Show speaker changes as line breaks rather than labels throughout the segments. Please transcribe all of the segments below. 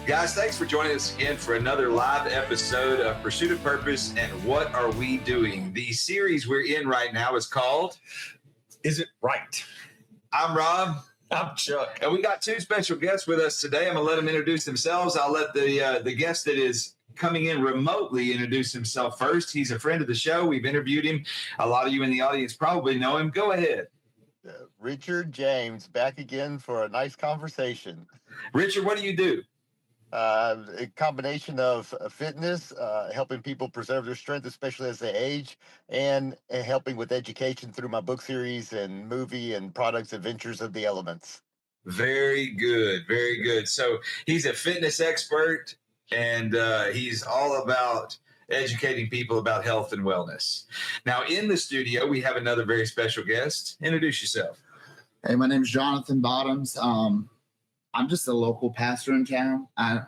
Guys, thanks for joining us again for another live episode of Pursuit of Purpose and What Are We Doing? The series we're in right now is called
Is It Right?
I'm Rob.
I'm Chuck.
And we got two special guests with us today. I'm going to let them introduce themselves. I'll let the guest that is coming in remotely introduce himself first. He's a friend of the show. We've interviewed him. A lot of you in the audience probably know him. Go ahead.
Richrd James, back again for a nice conversation.
Richard, what do you do?
A combination of fitness, helping people preserve their strength, especially as they age, and helping with education through my book series and movie and products, Adventures of the Elements.
Very good. Very good. So he's a fitness expert, and he's all about educating people about health and wellness. Now, in the studio, we have another very special guest. Introduce yourself.
Hey, my name's Jonathan Bottoms. I'm just a local pastor in town. I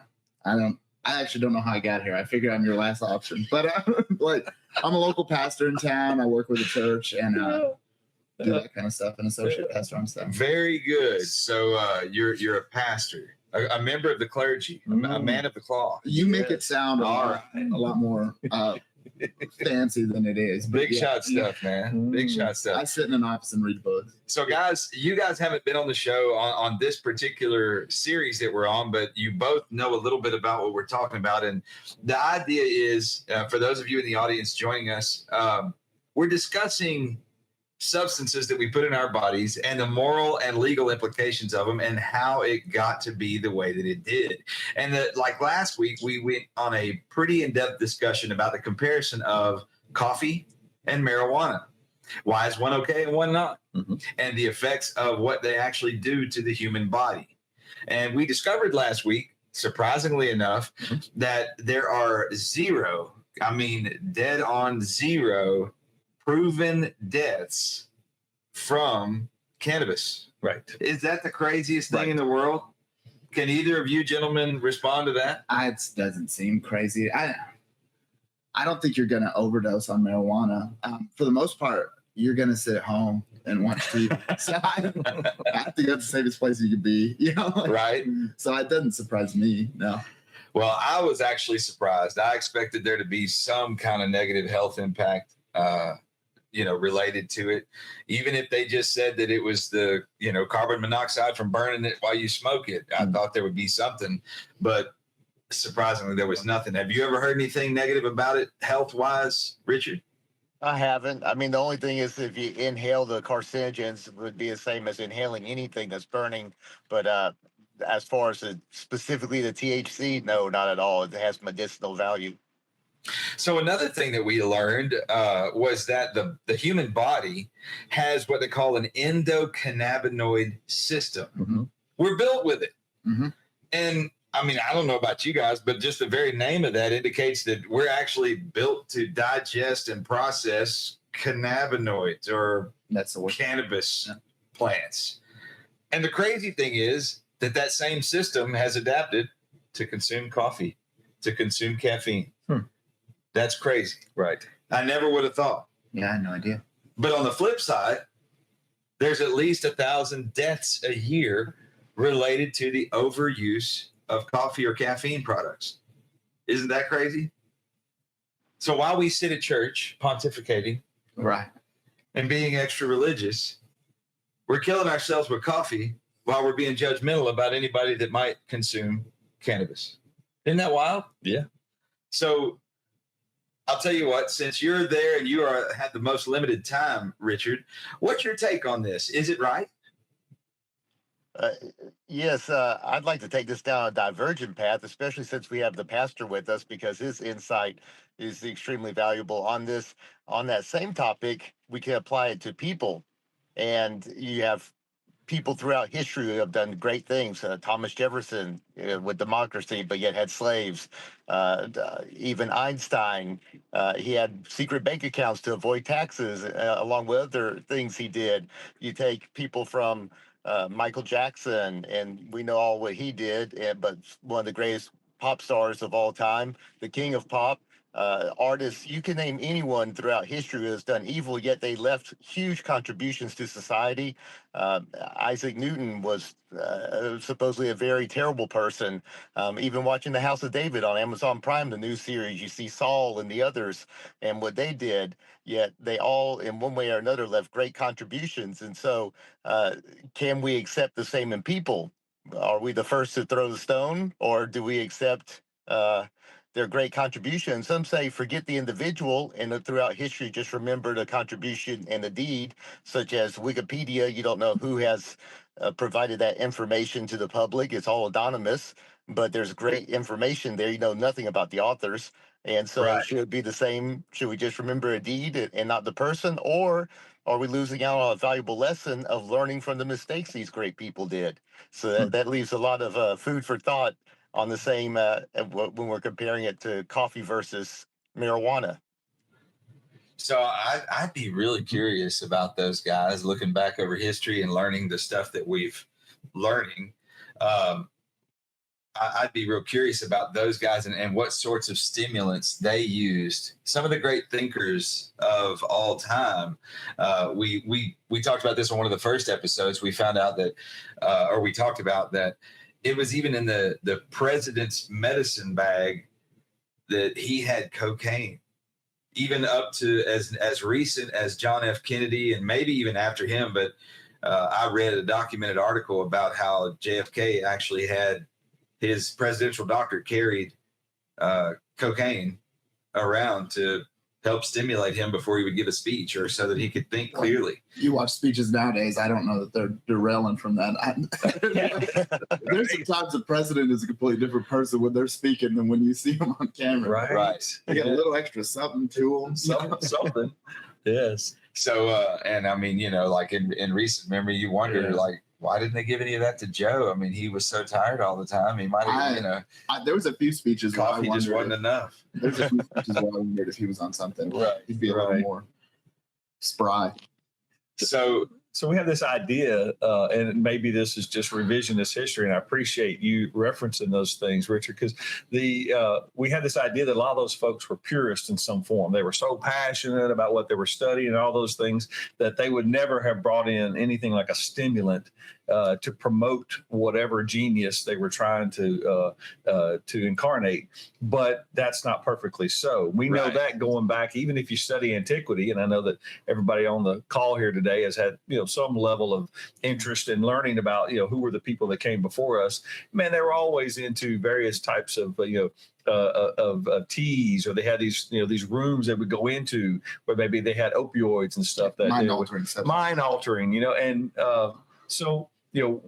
actually don't know how I got here. I figured I'm your last option, but I'm a local pastor in town. I work with a church and do that kind of stuff, and associate pastor on stuff.
Very good. So you're a pastor, a member of the clergy, a man of the cloth.
You make it sound a lot more fancy than it is.
Big shot stuff, man. Big shot stuff.
I sit in an office and read books.
So, guys, you guys haven't been on the show on this particular series that we're on, but you both know a little bit about what we're talking about. And the idea is, for those of you in the audience joining us, we're discussing substances that we put in our bodies and the moral and legal implications of them and how it got to be the way that it did. And like last week, we went on a pretty in-depth discussion about the comparison of coffee and marijuana. Why is one okay and one not? Mm-hmm. And the effects of what they actually do to the human body. And we discovered last week, surprisingly enough, that there are dead on zero proven deaths from cannabis.
Right.
Is that the craziest thing in the world? Can either of you gentlemen respond to that?
It doesn't seem crazy. I don't think you're going to overdose on marijuana. For the most part, you're going to sit at home and watch TV. So I think that's the safest place you could be,
Right.
So it doesn't surprise me. No.
Well, I was actually surprised. I expected there to be some kind of negative health impact related to it, even if they just said that it was the, carbon monoxide from burning it while you smoke it. I thought there would be something, but surprisingly, there was nothing. Have you ever heard anything negative about it health-wise, Richard?
I haven't. The only thing is if you inhale the carcinogens, it would be the same as inhaling anything that's burning. But as far as specifically the THC, no, not at all. It has medicinal value.
So another thing that we learned was that the human body has what they call an endocannabinoid system. Mm-hmm. We're built with it. Mm-hmm. And I don't know about you guys, but just the very name of that indicates that we're actually built to digest and process cannabinoids or cannabis plants. And the crazy thing is that same system has adapted to consume coffee, to consume caffeine. That's crazy.
Right.
I never would have thought.
Yeah, I had no idea.
But on the flip side, there's at least 1,000 deaths a year related to the overuse of coffee or caffeine products. Isn't that crazy? So while we sit at church pontificating,
right,
and being extra religious, we're killing ourselves with coffee while we're being judgmental about anybody that might consume cannabis. Isn't that wild?
Yeah.
So I'll tell you what, since you're there and you have the most limited time, Richard, what's your take on this? Is it right?
Yes, I'd like to take this down a divergent path, especially since we have the pastor with us, because his insight is extremely valuable on this. On that same topic, we can apply it to people. And you have people throughout history who have done great things. Thomas Jefferson with democracy, but yet had slaves. Even Einstein, he had secret bank accounts to avoid taxes, along with other things he did. You take people from Michael Jackson, and we know all what he did, but one of the greatest pop stars of all time, the king of pop, artists. You can name anyone throughout history who has done evil, yet they left huge contributions to society. Isaac Newton was supposedly a very terrible person. Even watching The House of David on Amazon Prime, the new series, you see Saul and the others and what they did, yet they all, in one way or another, left great contributions. And so, can we accept the same in people? Are we the first to throw the stone, or do we accept their great contribution? Some say forget the individual, and throughout history, just remember the contribution and the deed, such as Wikipedia. You don't know who has provided that information to the public. It's all anonymous, but there's great information there. You know nothing about the authors. And so,
Right.
should it be the same? Should we just remember a deed and not the person? Or are we losing out on a valuable lesson of learning from the mistakes these great people did? So that leaves a lot of food for thought on the same when we're comparing it to coffee versus marijuana.
So I'd be really curious about those guys looking back over history and learning the stuff that we've learning. I'd be real curious about those guys and what sorts of stimulants they used. Some of the great thinkers of all time. We talked about this on one of the first episodes. We found out that, or we talked about that, it was even in the president's medicine bag that he had cocaine, even up to as recent as John F. Kennedy, and maybe even after him. But I read a documented article about how JFK actually had his presidential doctor carried cocaine around to help stimulate him before he would give a speech, or so that he could think clearly.
You watch speeches nowadays, I don't know that they're derailing from that. There's sometimes the president is a completely different person when they're speaking than when you see them on camera.
Right.
They get a little extra something to them.
Something. Yes.
So, and I mean, like in recent memory, you wonder, like, why didn't they give any of that to Joe? I mean, he was so tired all the time. He might have,
there was a few speeches where
coffee just wasn't enough.
There's a few speeches where I wondered if he was on something.
Right.
He'd be a little more spry.
So
we have this idea, and maybe this is just revisionist history, and I appreciate you referencing those things, Richard, because we had this idea that a lot of those folks were purists in some form. They were so passionate about what they were studying and all those things that they would never have brought in anything like a stimulant to promote whatever genius they were trying to incarnate. But that's not perfectly so. We know that going back, even if you study antiquity, and I know that everybody on the call here today has had some level of interest in learning about who were the people that came before us. Man, they were always into various types of teas, or they had these rooms that would go into where maybe they had opioids and stuff that mind altering, and so.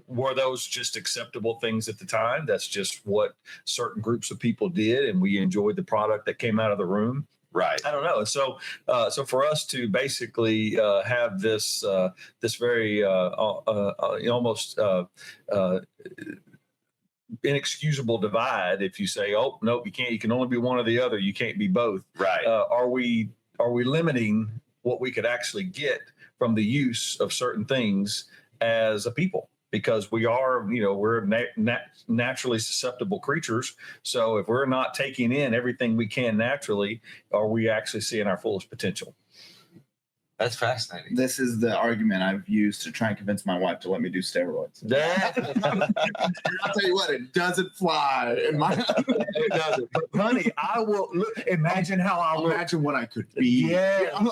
Were those just acceptable things at the time? That's just what certain groups of people did, and we enjoyed the product that came out of the room.
Right.
I don't know. So for us to basically have this very almost inexcusable divide, if you say, oh nope, you can't. You can only be one or the other. You can't be both.
Right.
Are we limiting what we could actually get from the use of certain things as a people? Because we are, we're naturally susceptible creatures. So if we're not taking in everything we can naturally, are we actually seeing our fullest potential?
That's fascinating.
This is the argument I've used to try and convince my wife to let me do steroids. I'll tell you what, it doesn't fly.
It doesn't. But honey, I will imagine how I will.
Imagine what I could be.
Yeah.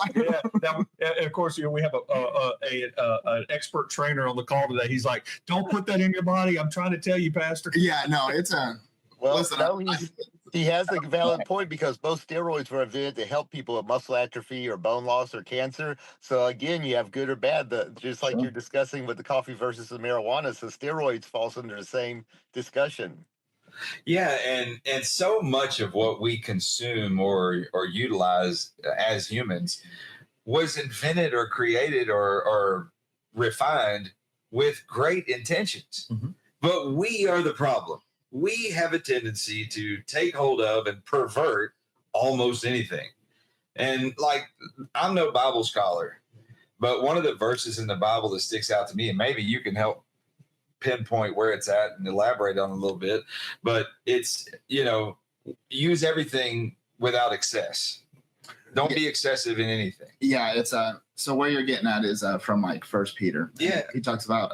Now, of course, we have an expert trainer on the call today. He's like, "Don't put that in your body." I'm trying to tell you, Pastor.
Yeah, no, it's a.
Well,
listen,
he has a valid point, because both steroids were invented to help people with muscle atrophy or bone loss or cancer. So again, you have good or bad, just like you're discussing with the coffee versus the marijuana. So steroids falls under the same discussion.
Yeah, and so much of what we consume or utilize as humans was invented or created or refined with great intentions. Mm-hmm. But we are the problem. We have a tendency to take hold of and pervert almost anything. And like, I'm no Bible scholar, but one of the verses in the Bible that sticks out to me, and maybe you can help pinpoint where it's at and elaborate on it a little bit, but it's, use everything without excess. Don't be excessive in anything.
Yeah, it's so where you're getting at is from like First Peter.
Yeah.
He talks about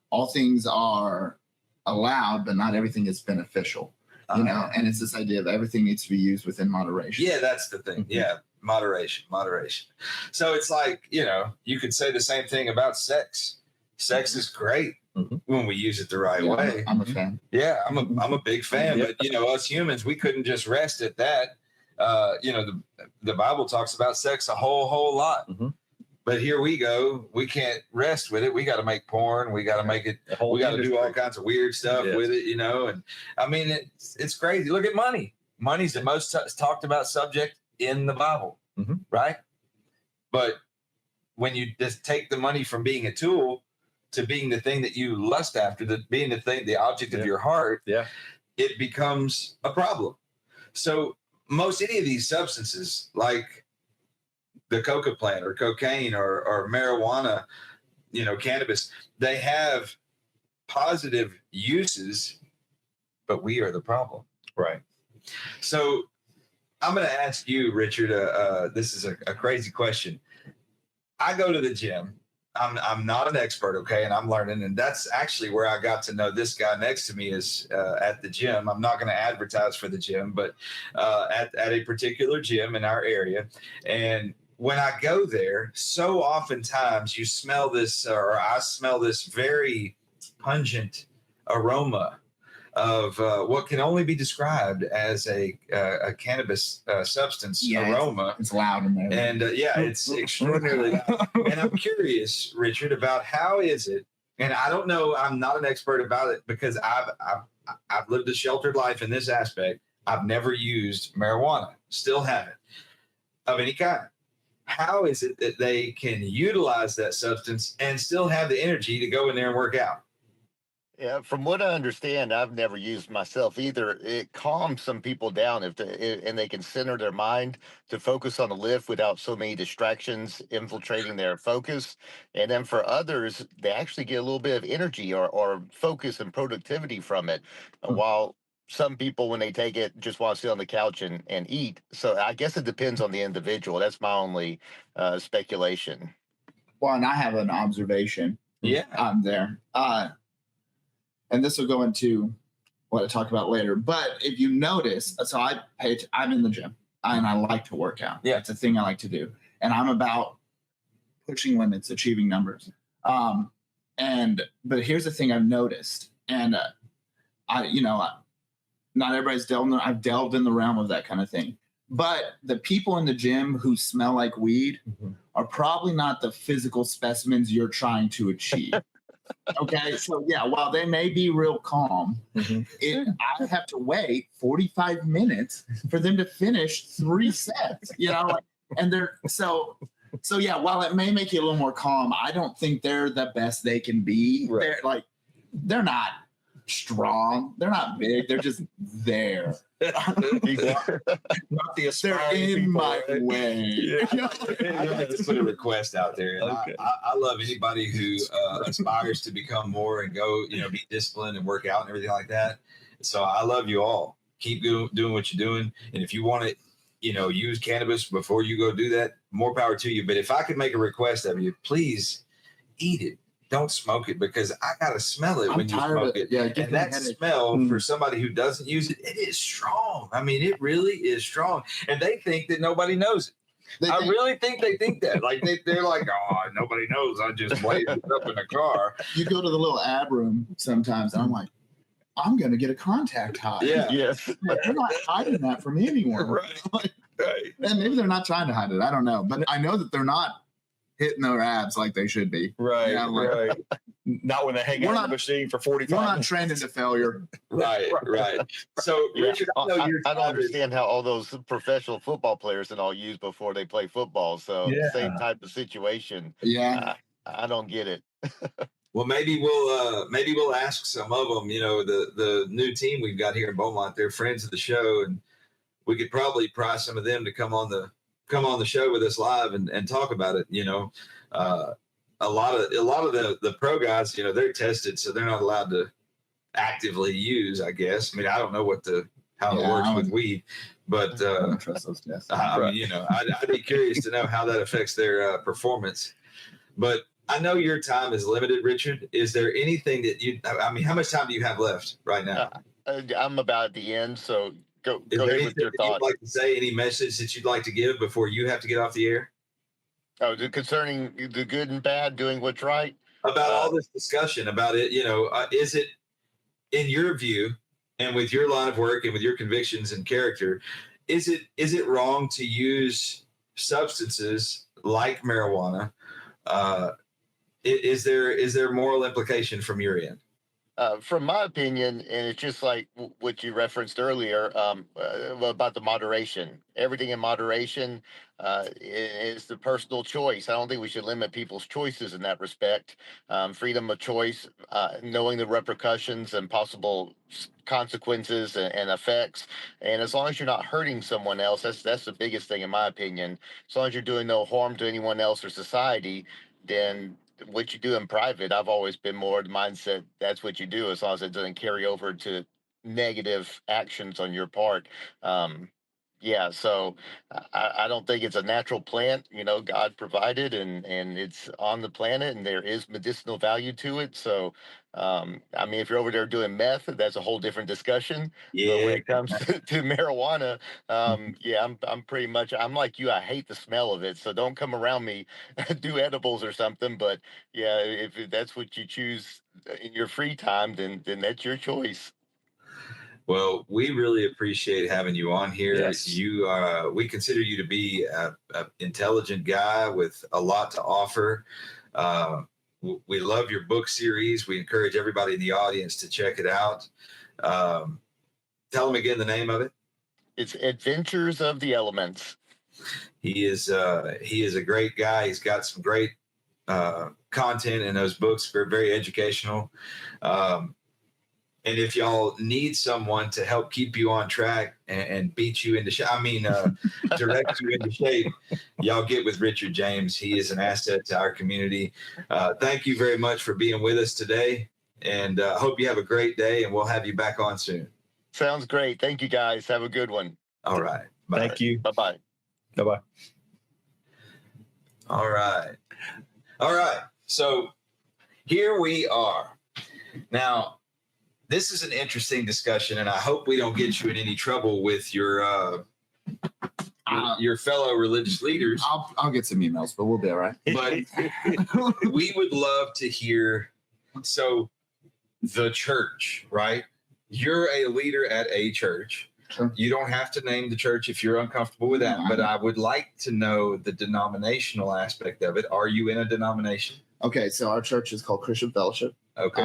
all things are allowed, but not everything is beneficial. You know, and it's this idea that everything needs to be used within moderation.
Yeah, that's the thing. Yeah, moderation. So it's like, you know, you could say the same thing about sex. Sex is great when we use it the right way.
I'm a fan.
Yeah, I'm a big fan. But you know, us humans, we couldn't just rest at that. You know, the Bible talks about sex a whole lot. But here we go. We can't rest with it. We got to make porn. We got to make it. We got to do all kinds of weird stuff with it, you know. And I mean, it's crazy. Look at money. Money's the most talked about subject in the Bible, right? But when you just take the money from being a tool to being the thing that you lust after, being the object of your heart, it becomes a problem. So most any of these substances, like the coca plant or cocaine or marijuana, you know, cannabis, they have positive uses, but we are the problem.
Right.
So I'm going to ask you, Richard, this is a crazy question. I go to the gym. I'm not an expert, okay, and I'm learning, and that's actually where I got to know this guy next to me is at the gym. I'm not going to advertise for the gym, but at a particular gym in our area. And when I go there, so oftentimes you smell this, or I smell this very pungent aroma of what can only be described as a cannabis substance aroma.
It's loud in there.
And it's extraordinarily loud. And I'm curious, Richard, about how is it, and I don't know, I'm not an expert about it because I've lived a sheltered life in this aspect. I've never used marijuana, still haven't, of any kind. How is it that they can utilize that substance and still have the energy to go in there and work out?
Yeah, from what I understand, I've never used myself either. It calms some people down and they can center their mind to focus on the lift without so many distractions infiltrating their focus. And then for others, they actually get a little bit of energy or focus and productivity from it. While some people, when they take it, just want to sit on the couch and eat. So I guess it depends on the individual. That's my only speculation.
Well, and I have an observation.
Yeah.
I'm there. And this will go into what I talk about later. But if you notice, so I'm in the gym and I like to work out.
Yeah.
It's a thing I like to do. And I'm about pushing limits, achieving numbers. But here's the thing I've noticed. And not everybody's I've delved in the realm of that kind of thing. But the people in the gym who smell like weed are probably not the physical specimens you're trying to achieve. Okay, so while they may be real calm, I have to wait 45 minutes for them to finish 3 sets, you know, and they're while it may make you a little more calm, I don't think they're the best they can be. Right. They're not strong, they're not big, they're just there.
Not the aspiring
they're in
people,
my way.
I'd like to put a request out there. And I love anybody who aspires to become more and go, be disciplined and work out and everything like that. So I love you all. Keep doing what you're doing. And if you want to, use cannabis before you go do that, more power to you. But if I could make a request of you, please eat it. Don't smoke it because I gotta smell it when you smoke it.
Yeah,
and that smell for somebody who doesn't use it, it is strong. I mean, it really is strong. And they think that nobody knows it. I really think they think that. Like they're like, oh, nobody knows. I just blaze it up in the car.
You go to the little ab room sometimes, and I'm like, I'm gonna get a contact high.
Yeah.
Yes.
They're not hiding that from anyone.
Right.
Right.
And maybe they're not trying to hide it. I don't know. But I know that they're not hitting their abs like they should be.
Right, right. Not when they hang out on the machine for 45
minutes. We're not
minutes.
trained into failure.
Right. So, Richard, I
don't understand how all those professional football players and all use before they play football. So same type of situation.
Yeah.
I don't get it.
Well, maybe we'll ask some of them, the new team we've got here in Beaumont, they're friends of the show, and we could probably pry some of them to come on the show with us live and talk about it. A lot of the pro guys, they're tested, so they're not allowed to actively use, I guess. I mean, I don't know how it works with weed, But
I don't trust those tests.
I mean, you know, I'd be curious to know how that affects their performance. But I know your time is limited, Richard. Is there anything that I mean, how much time do you have left right now?
I'm about at the end, so go
Is there
ahead
anything
with your
that
thought.
you'd like to say? Any message that you'd like to give before you have to get off the air?
Oh, concerning the good and bad, doing what's right?
About all this discussion about it, you know, is it, in your view, and with your line of work and with your convictions and character, is it wrong to use substances like marijuana? Is there moral implication from your end?
From my opinion, and it's just like what you referenced earlier about the moderation. Everything in moderation is the personal choice. I don't think we should limit people's choices in that respect. Freedom of choice, knowing the repercussions and possible consequences and effects, and as long as you're not hurting someone else, that's the biggest thing in my opinion. As long as you're doing no harm to anyone else or society, then what you do in private, I've always been more the mindset that's what you do as long as it doesn't carry over to negative actions on your part. Yeah, so I don't think it's a natural plant. You know, God provided, and it's on the planet, and there is medicinal value to it. So, I mean, if you're over there doing meth, that's a whole different discussion. But when it comes to marijuana, yeah, I'm pretty much I'm like you. I hate the smell of it, so don't come around me. Do edibles or something. But yeah, if that's what you choose in your free time, then that's your choice.
Well, we really appreciate having you on here.
Yes.
We consider you to be a intelligent guy with a lot to offer. We love your book series. We encourage everybody in the audience to check it out. Tell them again the name of it.
It's Adventures of the Elements.
He is a great guy. He's got some great content in those books. They're very educational. And if y'all need someone to help keep you on track and beat you into shape, direct you into shape, y'all get with Richard James. He is an asset to our community. Thank you very much for being with us today. And hope you have a great day, and we'll have you back on soon.
Sounds great. Thank you, guys. Have a good one.
All right. Bye.
Thank you.
Bye-bye.
Bye-bye.
All right. All right. So here we are. Now, this is an interesting discussion, and I hope we don't get you in any trouble with your fellow religious leaders.
I'll get some emails, but we'll be all right.
But we would love to hear. So, the church, right? You're a leader at a church.
Sure.
You don't have to name the church if you're uncomfortable with that, but I would like to know the denominational aspect of it. Are you in a denomination?
Okay, so our church is called Christian Fellowship.
Okay.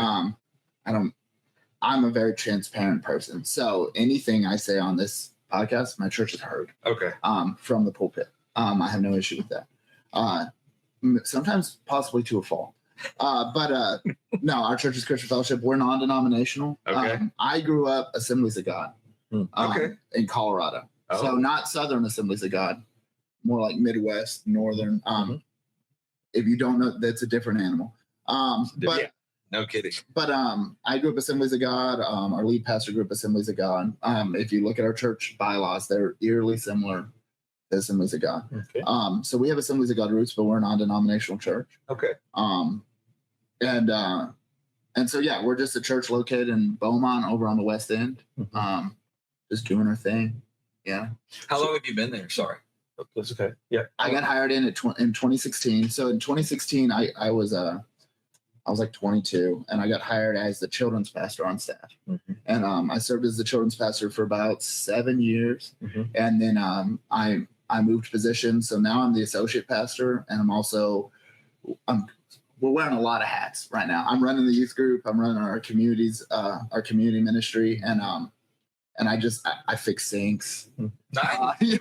I'm a very transparent person. So anything I say on this podcast, my church has heard.
Okay.
From the pulpit. I have no issue with that. Sometimes possibly to a fault. But no, our church is Christian Fellowship. We're non-denominational.
Okay.
I grew up Assemblies of God. In Colorado.
Oh.
So not Southern Assemblies of God, more like Midwest, Northern. If you don't know, that's a different animal. But
yeah. No kidding.
But I grew up Assemblies of God. Our lead pastor grew up Assemblies of God. If you look at our church bylaws, they're eerily similar to Assemblies of God.
Okay.
So we have Assemblies of God roots, but we're a non-denominational church.
Okay.
And so yeah, we're just a church located in Beaumont, over on the West End. Just doing our thing. Yeah.
How long have you been there? Sorry.
That's okay. Yeah.
I got hired in 2016. So in 2016, I was like 22, and I got hired as the children's pastor on staff. And I served as the children's pastor for about 7 years. And then I moved positions. So now I'm the associate pastor, and we're wearing a lot of hats right now. I'm running the youth group. I'm running our community ministry, and I fix sinks.
Nice.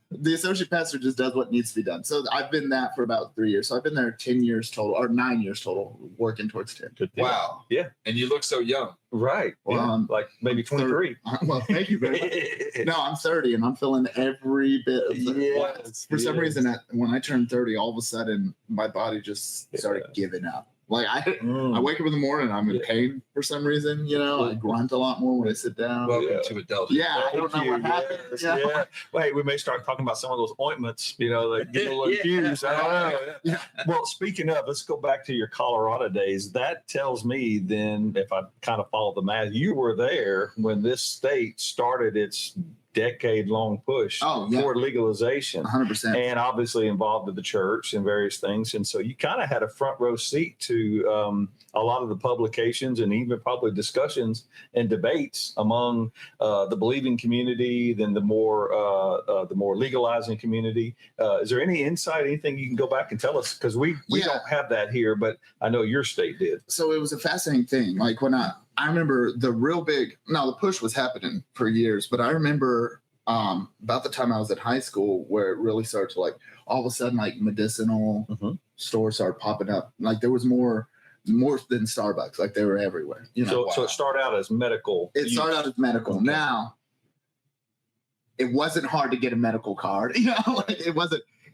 The associate pastor just does what needs to be done. So I've been that for about 3 years. So I've been there 10 years total, or 9 years total, working towards 10.
Good deal.
Wow.
Yeah.
And you look so young.
Right.
Well,
like maybe 23.
Well, thank you very much. No, I'm 30, and I'm feeling every bit of
Yes,
For some reason, when I turned 30, all of a sudden, my body just started giving up. Like I wake up in the morning, I'm in pain for some reason. You know, I grunt a lot more when I sit down.
Welcome to adulthood.
Yeah, I don't know what happened.
Yes, yeah. Wait, we may start talking about some of those ointments, you know, that get a little confused. I don't know.
Yeah.
Well, speaking of, let's go back to your Colorado days. That tells me then, if I kind of follow the math, you were there when this state started its decade-long push toward legalization.
100%.
And obviously involved with the church and various things. And so you kind of had a front row seat to a lot of the publications and even probably discussions and debates among the believing community, then the more legalizing community. Is there any insight, anything you can go back and tell us? Because we don't have that here, but I know your state did.
So it was a fascinating thing. Like when I remember the real big, now the push was happening for years, but I remember about the time I was at high school where it really started to, like, all of a sudden, like, medicinal stores started popping up. Like there was more than Starbucks. Like they were everywhere. You know?
So it started out as medical.
It started out as medical.
Okay.
Now, it wasn't hard to get a medical card. You know, like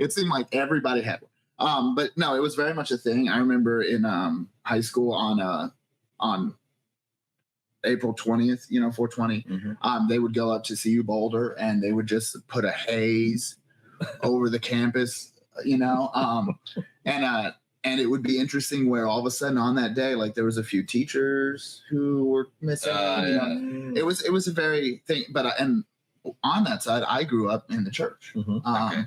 it seemed like everybody had one. But no, it was very much a thing. I remember in high school on April 20th, 420, they would go up to CU Boulder and they would just put a haze over the campus, and it would be interesting where all of a sudden on that day, like there was a few teachers who were missing. It was a very thing, but and on that side, I grew up in the church.
Okay.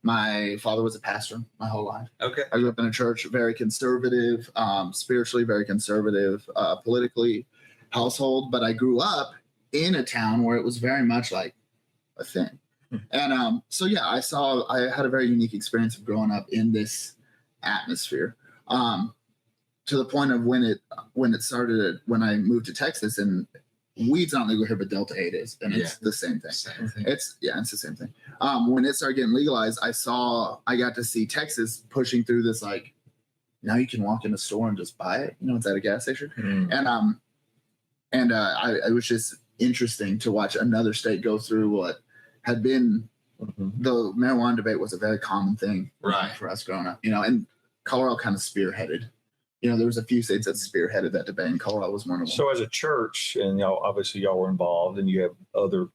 My father was a pastor my whole life.
Okay.
I grew up in a church, very conservative, spiritually, very conservative, politically household, but I grew up in a town where it was very much like a thing. And so yeah, I had a very unique experience of growing up in this atmosphere, to the point of when it started, when I moved to Texas, and weed's not legal here, but Delta 8 is, and it's the same thing. It's the same thing. When it started getting legalized, I got to see Texas pushing through this, like, now you can walk in a store and just buy it. It's at a gas station. And it was just interesting to watch another state go through what had been the marijuana debate was a very common thing for us growing up, and Colorado kind of spearheaded. There was a few states that spearheaded that debate, and Colorado was one of them.
So as a church, and obviously y'all were involved, and you have other,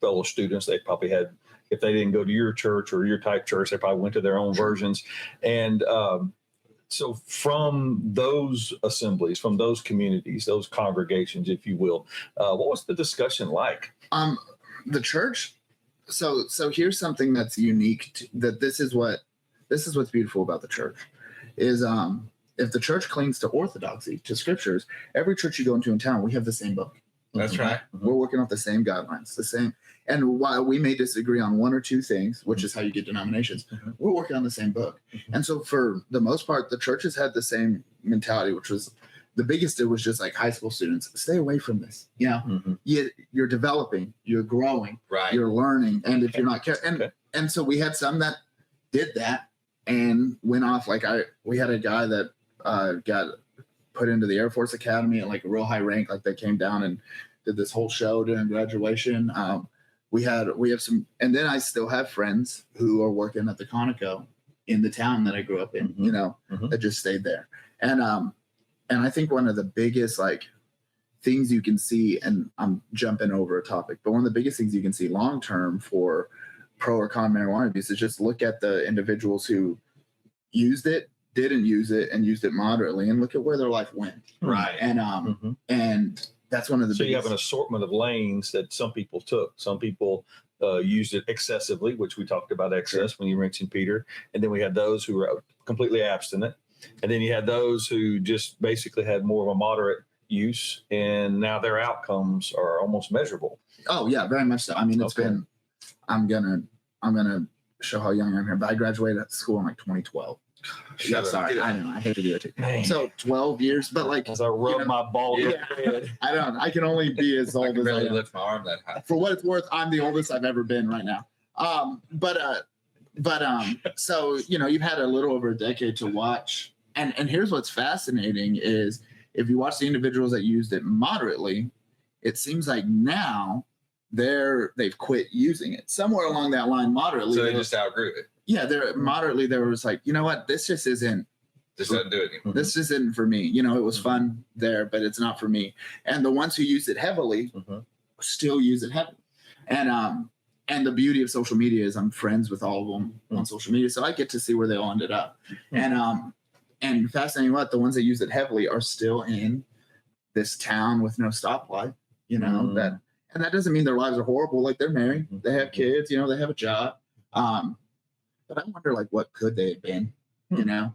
fellow students, they probably had, if they didn't go to your church or your type church, they probably went to their own versions. And so from those assemblies, from those communities, those congregations, if you will, what was the discussion like?
The church. So here's something that's unique. This is what's beautiful about the church is if the church clings to orthodoxy, to scriptures, every church you go into in town, we have the same book.
That's right.
We're working off the same guidelines, the same. And while we may disagree on one or two things, which is how you get denominations, we're working on the same book. And so for the most part, the churches had the same mentality, which was the biggest. It was just like high school students, stay away from this. You're developing, you're growing, you're learning. And if you're not careful, and so we had some that did that and went off. Like we had a guy that got put into the Air Force Academy at like a real high rank. Like they came down and did this whole show during graduation. We have some, and then I still have friends who are working at the Conoco in the town that I grew up in, that just stayed there. And I think one of the biggest things you can see, and I'm jumping over a topic, but one of the biggest things you can see long-term for pro or con marijuana abuse is just look at the individuals who used it, didn't use it, and used it moderately, and look at where their life went.
Right.
And that's one of the
biggest. You have an assortment of lanes that some people took. Some people used it excessively, which we talked about excess when you mentioned Peter. And then we had those who were completely abstinent. And then you had those who just basically had more of a moderate use, and now their outcomes are almost measurable.
Oh yeah, very much so. I mean, it's been, I'm gonna show how young I am here, but I graduated school in 2012. Yeah, sorry. I know. I hate to do it too. Man. So 12 years, but
as I rub my bald head.
I can only be as old as I am.
Lift my arm that high.
For what it's worth, I'm the oldest I've ever been right now. So you've had a little over a decade to watch, and here's what's fascinating is if you watch the individuals that used it moderately, it seems like now they've quit using it. Somewhere along that line, moderately.
So they just outgrew it.
Yeah, moderately there was like, you know what, this just isn't
Just doesn't do it anymore.
This just isn't for me. You know, it was fun there, but it's not for me. And the ones who use it heavily still use it heavily. And the beauty of social media is I'm friends with all of them on social media, so I get to see where they all ended up. And fascinating, what the ones that use it heavily are still in this town with no stoplight. You know that, and that doesn't mean their lives are horrible. Like they're married, they have kids, you know, they have a job. But I wonder, like, what could they have been? You know.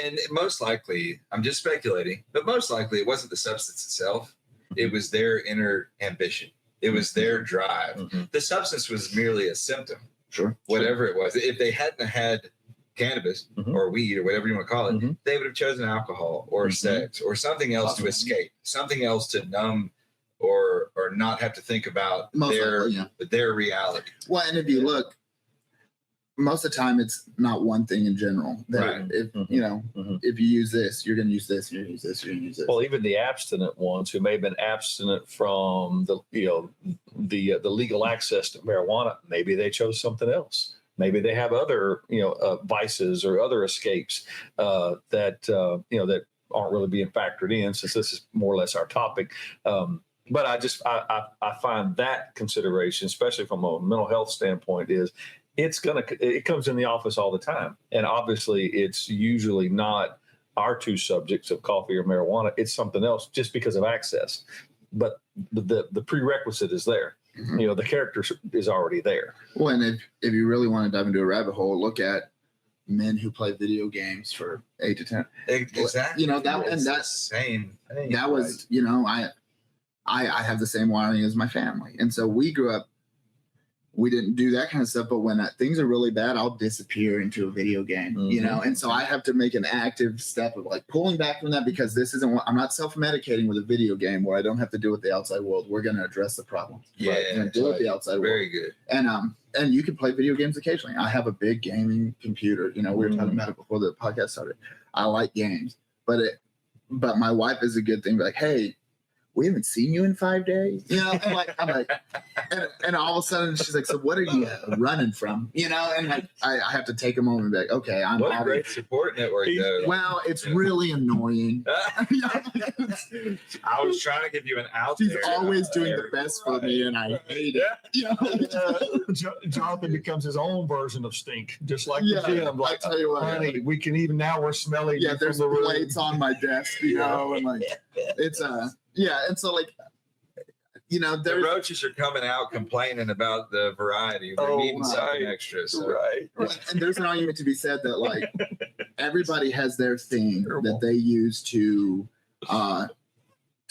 And most likely, I'm just speculating, but most likely it wasn't the substance itself. It was their inner ambition. It was their drive. The substance was merely a symptom.
Sure.
Whatever it was. If they hadn't had cannabis or weed or whatever you want to call it, they would have chosen alcohol or sex or something else to escape, something else to numb or not have to think about their reality.
Well, and if you look, most of the time it's not one thing in general. If you know, if you use this, you're going to use this. You're going to use this. You're going to use this.
Well, even the abstinent ones who may have been abstinent from the legal access to marijuana, maybe they chose something else. Maybe they have other vices or other escapes that that aren't really being factored in, since this is more or less our topic. But I find that consideration, especially from a mental health standpoint, is it comes in the office all the time. And obviously it's usually not our two subjects of coffee or marijuana. It's something else just because of access. But the prerequisite is there. The character is already there.
Well, and if you really want to dive into a rabbit hole, look at men who play video games for 8 to 10.
Exactly.
That's
the same thing.
That was, I have the same wiring as my family. And so we grew up, we didn't do that kind of stuff, but when things are really bad, I'll disappear into a video game, and so I have to make an active step of like pulling back from that, because this isn't I'm not self-medicating with a video game where I don't have to deal with the outside world. We're going to address the problem.
Yeah.
Deal with the outside world.
Very good.
And you can play video games occasionally. I have a big gaming computer. We were talking about it before the podcast started. I like games, but my wife is a good thing. Like, hey, we haven't seen you in 5 days, and I'm like, and all of a sudden she's like, so what are you running from, and like, I have to take a moment and be like, okay, I'm
what a great support network though.
Well, it's really annoying.
I was trying to give you an out.
She's always doing the best for me, and I hate it.
Jonathan becomes his own version of stink, just like the gym. Like,
I tell you what,
honey, we can even now we're smelling.
Yeah, there's
the
plates on my desk, and like it's and so like
the roaches are coming out complaining about the variety. We're needing something extra. So.
Right.
And there's an argument to be said that like everybody has their thing that they use to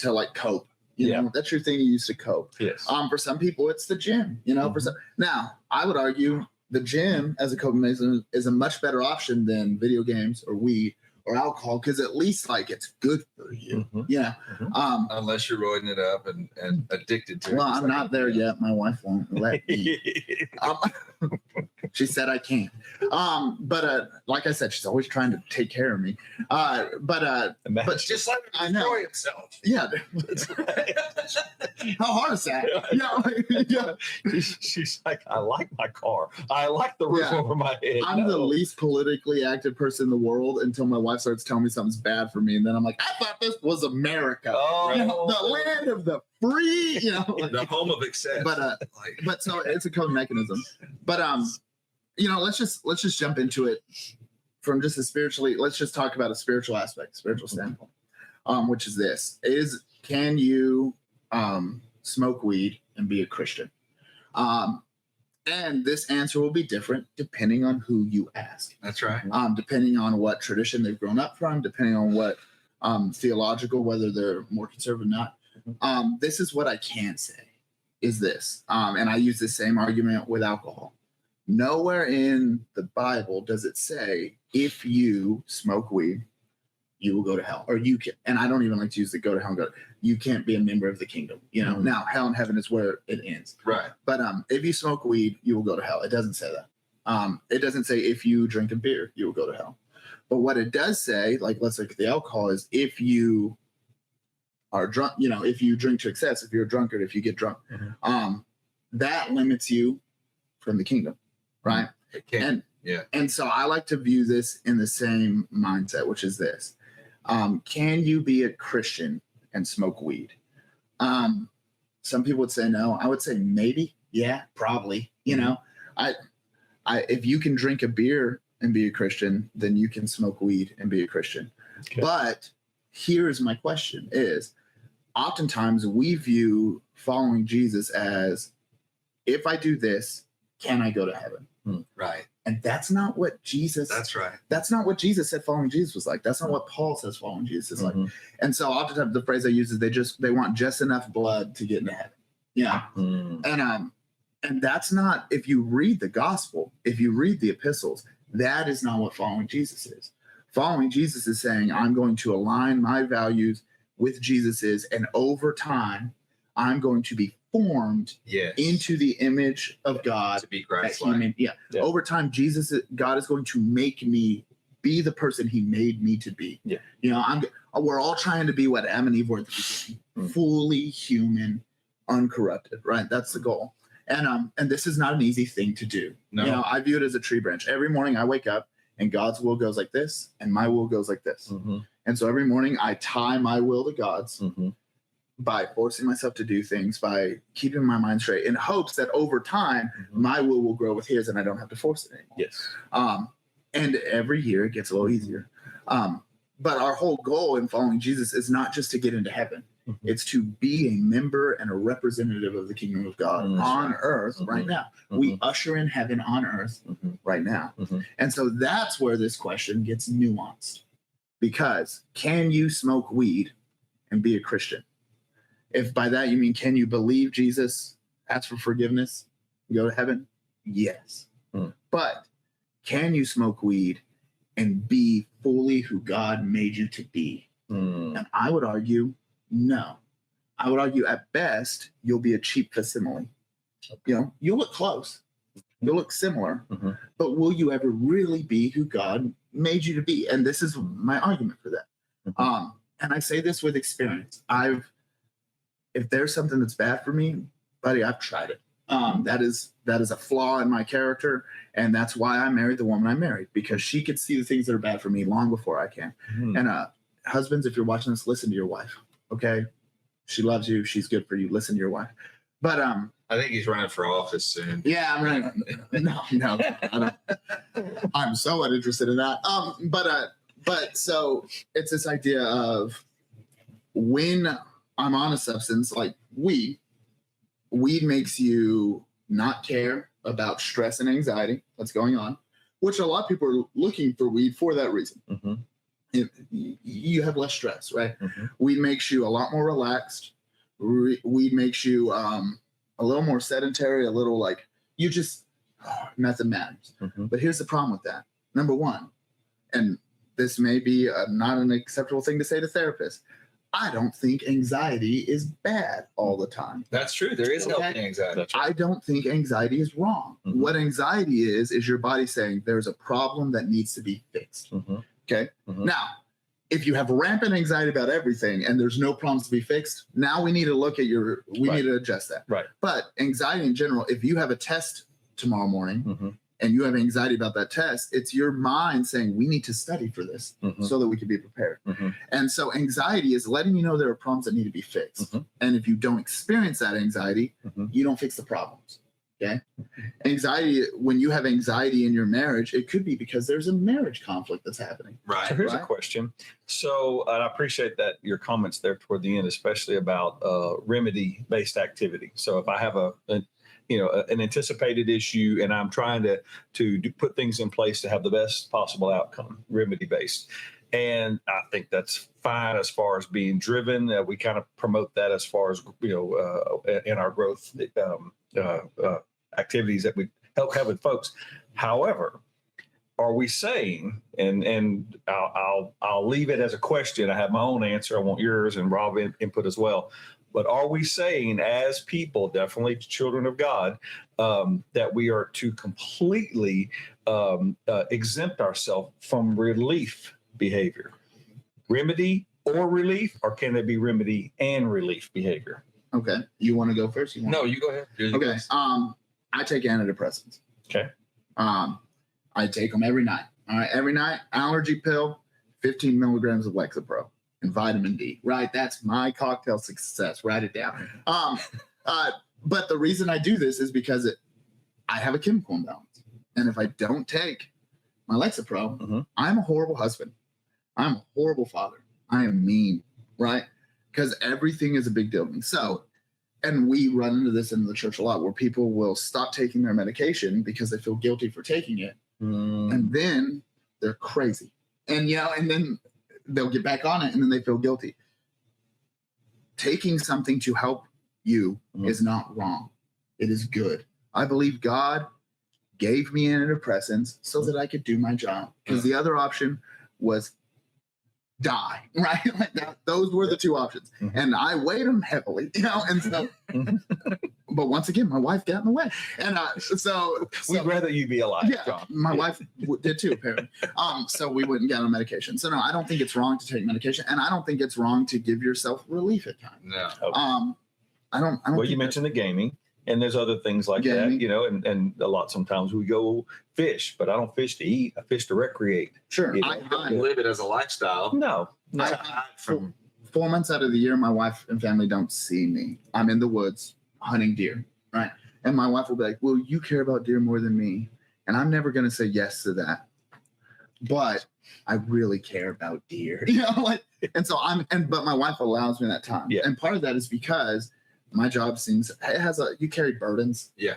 like cope. That's your thing you use to cope.
Yes.
For some people it's the gym. For some, now I would argue the gym as a coping mechanism is a much better option than video games or weed or alcohol, because at least like it's good for you.
Unless you're roiding it up and addicted to it.
Well, I'm not there yet. My wife won't let me. She said I can't. But like I said, she's always trying to take care of me. But
just let him enjoy himself.
Yeah. How hard is that?
She's like, I like my car. I like the roof over my head.
I'm the least politically active person in the world until my wife starts telling me something's bad for me, and then I'm like, I thought this was America, the land of the free,
the home of excess.
But so it's a coping mechanism. But let's just jump into it from just let's just talk about a spiritual aspect, spiritual standpoint, which is this: can you smoke weed and be a Christian? And this answer will be different depending on who you ask.
That's right.
Depending on what tradition they've grown up from, depending on what theological, whether they're more conservative or not. This is what I can say is this, and I use the same argument with alcohol. Nowhere in the Bible does it say if you smoke weed, you will go to hell, or you can. And I don't even like to use the go to hell. You can't be a member of the kingdom. Now hell and heaven is where it ends.
Right.
But if you smoke weed, you will go to hell. It doesn't say that. It doesn't say if you drink a beer, you will go to hell. But what it does say, like let's look at the alcohol, is if you are drunk, if you drink to excess, if you're a drunkard, if you get drunk, that limits you from the kingdom. Right.
Yeah.
And so I like to view this in the same mindset, which is this. Can you be a Christian and smoke weed? Some people would say no. I would say maybe. Yeah, probably. You know, if you can drink a beer and be a Christian, then you can smoke weed and be a Christian. Okay. But here's my question is, oftentimes we view following Jesus as, if I do this, can I go to heaven?
Right.
And that's not what Jesus.
That's right.
That's not what Jesus said following Jesus was like. That's not what Paul says following Jesus is like. And so oftentimes the phrase I use is they want just enough blood to get into heaven. Yeah. And that's not, if you read the gospel, if you read the epistles, that is not what following Jesus is. Following Jesus is saying, I'm going to align my values with Jesus's, and over time, I'm going to be formed into the image of God.
To be Christ-like.
Over time, God is going to make me be the person he made me to be. Yeah. You know, we're all trying to be what Adam and Eve were at the beginning, fully human, uncorrupted, right? That's the goal. And this is not an easy thing to do. No. You know, I view it as a tree branch. Every morning I wake up and God's will goes like this and my will goes like this. And so every morning I tie my will to God's by forcing myself to do things, by keeping my mind straight, in hopes that over time my will grow with his and I don't have to force it anymore. Yes. And every year it gets a little easier. But our whole goal in following Jesus is not just to get into heaven. It's to be a member and a representative of the kingdom of God on earth right now. We usher in heaven on earth right now. And so that's where this question gets nuanced. Because can you smoke weed and be a Christian? If by that you mean, can you believe Jesus, ask for forgiveness, go to heaven? Yes. But can you smoke weed and be fully who God made you to be? And I would argue, no. I would argue at best, you'll be a cheap facsimile. You know, you'll look close. You'll look similar. But will you ever really be who God made you to be? And this is my argument for that. And I say this with experience. If there's something that's bad for me, buddy, I've tried it. That is a flaw in my character. And that's why I married the woman I married, because she could see the things that are bad for me long before I can. And husbands, if you're watching this, listen to your wife. Okay, she loves you. She's good for you. Listen to your wife. But
I think he's running for office soon.
Yeah, I'm running. No, I don't. I'm so uninterested in that. But so it's this idea of when I'm on a substance like weed makes you not care about stress and anxiety that's going on, which a lot of people are looking for weed for that reason. You have less stress, right? Weed makes you a lot more relaxed. Weed makes you a little more sedentary, a little like you just, nothing matters. But here's the problem with that. Number one, and this may be not an acceptable thing to say to therapists, I don't think anxiety is bad all the time.
That's true. There is healthy anxiety.
I don't think anxiety is wrong. What anxiety is your body saying there's a problem that needs to be fixed. Okay. Now, if you have rampant anxiety about everything and there's no problems to be fixed, now we need to look at we need to adjust that. Right. But anxiety in general, if you have a test tomorrow morning and you have anxiety about that test, it's your mind saying we need to study for this so that we can be prepared. And so anxiety is letting you know there are problems that need to be fixed. And if you don't experience that anxiety, you don't fix the problems. Okay. Anxiety, when you have anxiety in your marriage, it could be because there's a marriage conflict that's happening.
Right. So here's a question. So I appreciate that your comments there toward the end, especially about remedy-based activity. So if I have an anticipated issue and I'm trying to put things in place to have the best possible outcome, remedy-based. And I think that's fine as far as being driven. We kind of promote that as far as, in our growth activities that we help have with folks. However, are we saying, and I'll leave it as a question. I have my own answer. I want yours and Rob input as well. But are we saying as people, definitely children of God, that we are to completely exempt ourselves from relief behavior? Remedy or relief, or can there be remedy and relief behavior?
Okay. You want to go first?
No, you go ahead.
Okay. I take antidepressants.
Okay.
I take them every night. All right, every night, allergy pill, 15 milligrams of Lexapro and vitamin D. Right, that's my cocktail success. Write it down. But the reason I do this is because I have a chemical imbalance, and if I don't take my Lexapro, I'm a horrible husband. I'm a horrible father. I am mean, right? Because everything is a big deal to me. So, and we run into this in the church a lot, where people will stop taking their medication because they feel guilty for taking it, and then they're crazy, and and then they'll get back on it, and then they feel guilty. Taking something to help you is not wrong. It is good. I believe God gave me antidepressants so that I could do my job, because the other option was die, right? Like those were the two options, and I weighed them heavily, and so but once again, my wife got in the way, and so
we'd rather you be alive.
Yeah, John. My wife did too, apparently. So we wouldn't get on medication. So no, I don't think it's wrong to take medication, and I don't think it's wrong to give yourself relief at times.
No.
I don't
Well, you mentioned the gaming, and there's other things like that, and a lot, sometimes we go fish, but I don't fish to eat. I fish to recreate.
Sure.
I don't live it as a lifestyle.
No.
From 4 months out of the year, my wife and family don't see me. I'm in the woods hunting deer, right? And my wife will be like, well, you care about deer more than me. And I'm never going to say yes to that. But I really care about deer, and so but my wife allows me that time.
Yeah.
And part of that is because my job you carry burdens.
Yeah.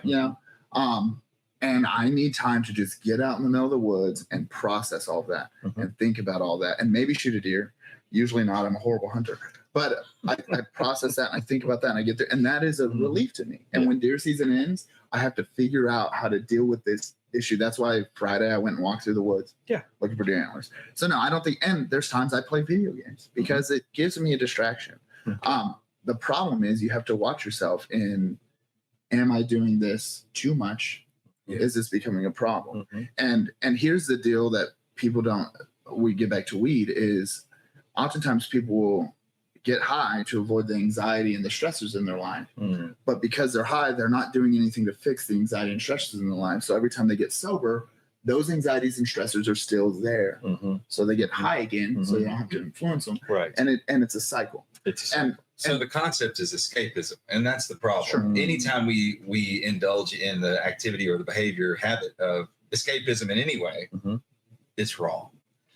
And I need time to just get out in the middle of the woods and process all that and think about all that and maybe shoot a deer. Usually not. I'm a horrible hunter, but I process that and I think about that and I get there, and that is a relief to me. And when deer season ends, I have to figure out how to deal with this issue. That's why Friday I went and walked through the woods. Looking for deer antlers. So no, I don't think, and there's times I play video games because it gives me a distraction. The problem is you have to watch yourself in, am I doing this too much? Is this becoming a problem? And here's the deal that people we get back to weed is oftentimes people will get high to avoid the anxiety and the stressors in their life. But because they're high, they're not doing anything to fix the anxiety and stressors in their life. So every time they get sober, those anxieties and stressors are still there. So they get high again, so they don't have to influence them.
Right.
And it's a cycle.
So the concept is escapism, and that's the problem.
Sure.
Anytime we indulge in the activity or the behavior habit of escapism in any way, it's wrong.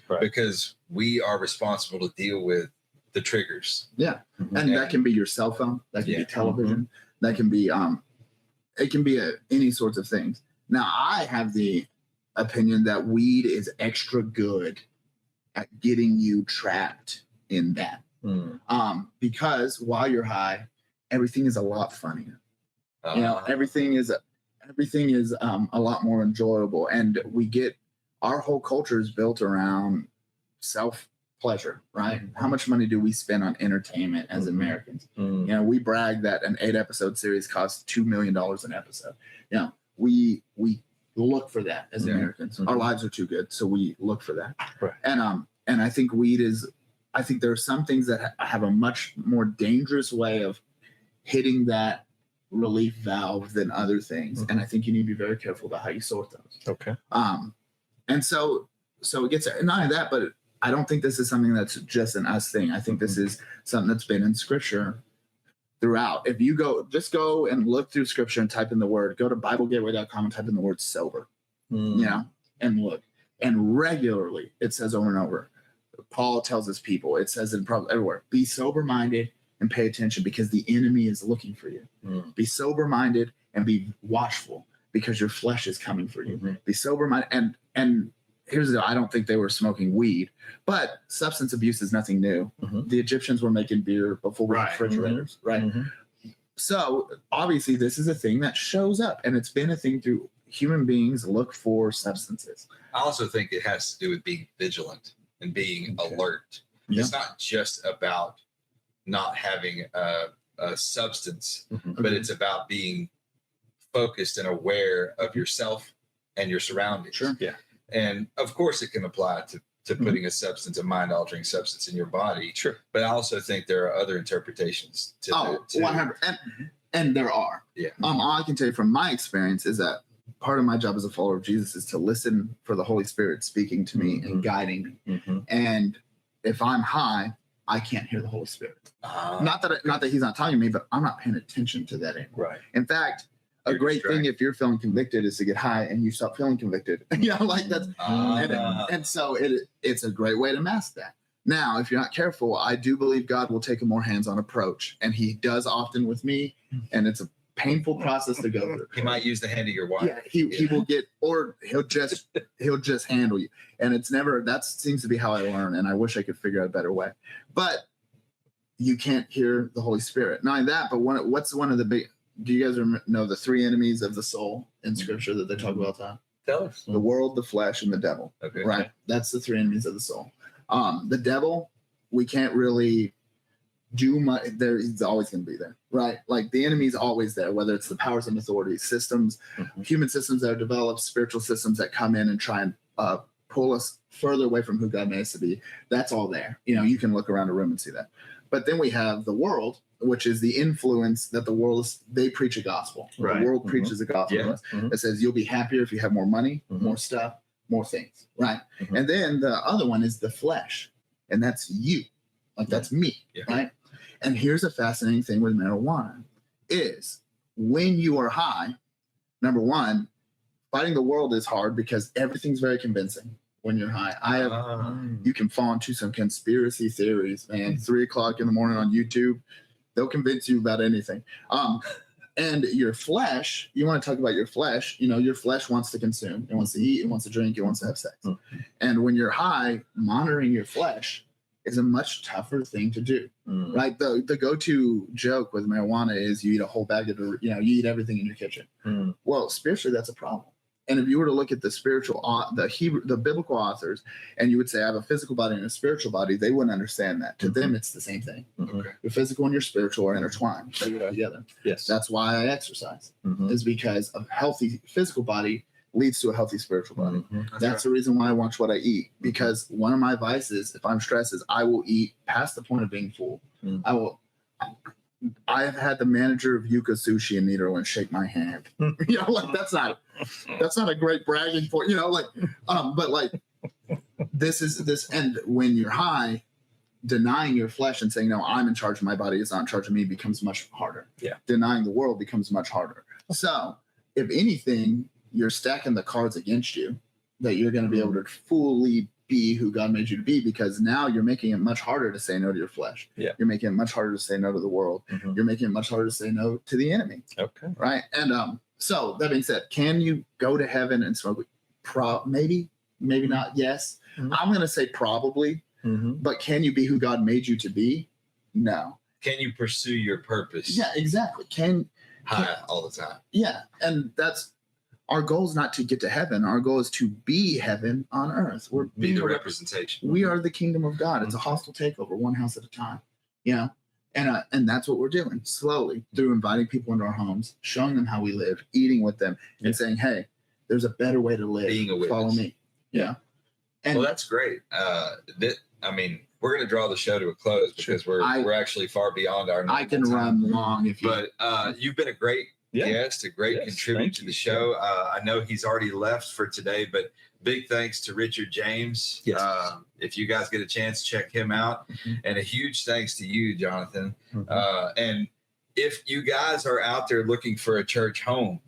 Right.
Because we are responsible to deal with the triggers.
Yeah. And that can be your cell phone, that can be television, that can be it can be any sorts of things. Now, I have the opinion that weed is extra good at getting you trapped in that. Because while you're high, everything is a lot funnier. Everything is a lot more enjoyable, and our whole culture is built around self pleasure, right? How much money do we spend on entertainment as Americans? We brag that an 8-episode series costs $2 million an episode. We look for that as Americans. Our lives are too good, so we look for that.
Right.
And I think I think there are some things that have a much more dangerous way of hitting that relief valve than other things. And I think you need to be very careful about how you sort those.
Okay.
And so it gets there. Not only that, but I don't think this is something that's just an us thing. I think this is something that's been in scripture throughout. If you go and look through scripture and type in the word, go to BibleGateway.com and type in the word sober, and look. And regularly it says over and over, Paul tells his people, it says in probably everywhere, be sober-minded and pay attention because the enemy is looking for you. Be sober-minded and be watchful because your flesh is coming for you. Be sober-minded. And here's the deal, I don't think they were smoking weed, but substance abuse is nothing new. The Egyptians were making beer before we had refrigerators, right? So obviously this is a thing that shows up, and it's been a thing through human beings look for substances.
I also think it has to do with being vigilant and being alert. It's not just about not having a substance, but it's about being focused and aware of yourself and your surroundings.
Sure.
Yeah.
And of course it can apply to putting a substance, a mind-altering substance in your body.
Sure.
But I also think there are other interpretations to
100. And there are.
Yeah.
All I can tell you from my experience is that part of my job as a follower of Jesus is to listen for the Holy Spirit speaking to me and guiding me. And if I'm high, I can't hear the Holy Spirit. Not that he's not telling me, but I'm not paying attention to that anymore.
Right.
In fact, a great thing if you're feeling convicted is to get high and you stop feeling convicted. Like that's and so it's a great way to mask that. Now, if you're not careful, I do believe God will take a more hands-on approach, and he does often with me, and it's a painful process to go through.
He might use the hand of your wife.
Yeah, he will get, or he'll just handle you. And it's never, that seems to be how I learn. And I wish I could figure out a better way, but you can't hear the Holy Spirit. Not only that, but what's one of the big, do you guys know the three enemies of the soul in scripture that they talk about all the time?
Tell us.
The world, the flesh, and the devil.
Okay.
Right. That's the three enemies of the soul. The devil, we can't really do much. He's always going to be there, right? Like the enemy's always there, whether it's the powers and authorities, systems, human systems that are developed, spiritual systems that come in and try and pull us further away from who God made us to be. That's all there. You can look around a room and see that. But then we have the world, which is the influence that the world is. They preach a gospel.
Right.
The world preaches a gospel that says you'll be happier if you have more money, more stuff, more things, right? And then the other one is the flesh, and that's you. Like that's me, right? And here's a fascinating thing with marijuana is when you are high, number one, fighting the world is hard because everything's very convincing when you're high. You can fall into some conspiracy theories, man. 3:00 in the morning on YouTube, they'll convince you about anything. And your flesh, you want to talk about your flesh, your flesh wants to consume. It wants to eat, it wants to drink, it wants to have sex. And when you're high, monitoring your flesh is a much tougher thing to do, right? The go-to joke with marijuana is you eat a whole bag of, you eat everything in your kitchen. Well, spiritually, that's a problem. And if you were to look at the spiritual, the biblical authors, and you would say, I have a physical body and a spiritual body, they wouldn't understand that. To them, it's the same thing. Your physical and your spiritual are intertwined. They go together.
Yes.
That's why I exercise, is because a healthy physical body leads to a healthy spiritual body. That's the reason why I watch what I eat, because one of my vices, if I'm stressed, is I will eat past the point of being full. I have had the manager of Yuka Sushi in Nederland shake my hand. That's not a great bragging point. But like this, and when you're high, denying your flesh and saying, no, I'm in charge of my body, it's not in charge of me, becomes much harder.
Yeah.
Denying the world becomes much harder. So if anything, you're stacking the cards against you that you're going to be able to fully be who God made you to be, because now you're making it much harder to say no to your flesh.
Yeah.
You're making it much harder to say no to the world. You're making it much harder to say no to the enemy.
Okay.
Right. And so that being said, can you go to heaven and smoke? Maybe not. Yes. I'm going to say probably, but can you be who God made you to be? No.
Can you pursue your purpose?
Yeah, exactly.
High all the time.
Yeah. And that's, our goal is not to get to heaven. Our goal is to be heaven on earth. We're
be the representation.
We are the kingdom of God. It's a hostile takeover, one house at a time. And that's what we're doing slowly through inviting people into our homes, showing them how we live, eating with them, and saying, "Hey, there's a better way to live.
Being a witness.
Follow me." Yeah. And
well, that's great. We're going to draw the show to a close because we're actually far beyond our.
I can run long if you.
But you've been a great guest, a great contributor to the show. I know he's already left for today, but big thanks to Richard James.
Yes.
If you guys get a chance, check him out. And a huge thanks to you, Jonathan. And if you guys are out there looking for a church home,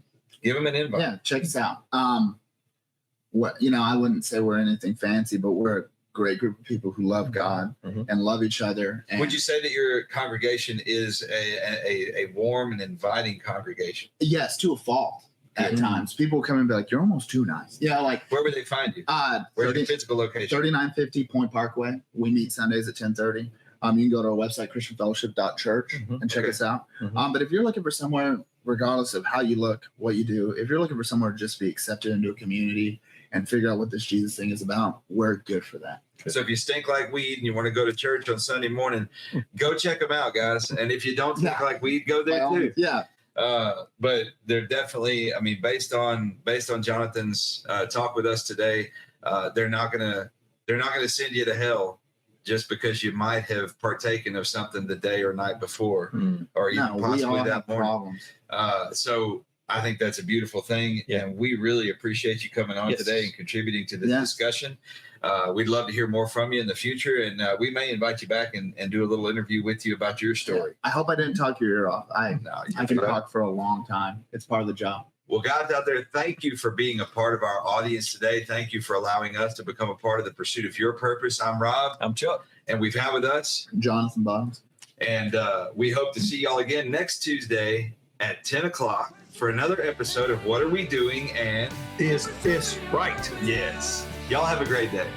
give them an invite.
Yeah, check us out. I wouldn't say we're anything fancy, but we're a great group of people who love God and love each other. And
would you say that your congregation is a warm and inviting congregation?
Yes, to a fault at times. People come and be like, "You're almost too nice."
Where would they find you? Where's the physical location?
3950 Point Parkway. We meet Sundays at 10:30. You can go to our website, christianfellowship.church, and check us out. But if you're looking for somewhere, regardless of how you look, what you do, if you're looking for somewhere to just be accepted into a community and figure out what this Jesus thing is about, we're good for that.
So if you stink like weed and you want to go to church on Sunday morning, go check them out, guys. And if you don't stink like weed, go there too.
Yeah.
But they're definitely, based on Jonathan's talk with us today, they're not gonna send you to hell just because you might have partaken of something the day or night before, or even possibly that morning. So I think that's a beautiful thing.
Yeah.
And we really appreciate you coming on
Yes.
today and contributing to this
Yeah.
discussion. We'd love to hear more from you in the future. And we may invite you back and do a little interview with you about your story.
I hope I didn't talk your ear off. I can talk for a long time. It's part of the job.
Well, guys out there, thank you for being a part of our audience today. Thank you for allowing us to become a part of the pursuit of your purpose. I'm Rob.
I'm Chuck.
And we've had with us
Jonathan Bottoms.
And we hope to see y'all again next Tuesday at 10 o'clock for another episode of What Are We Doing? And
Is this right?
yes, y'all have a great day.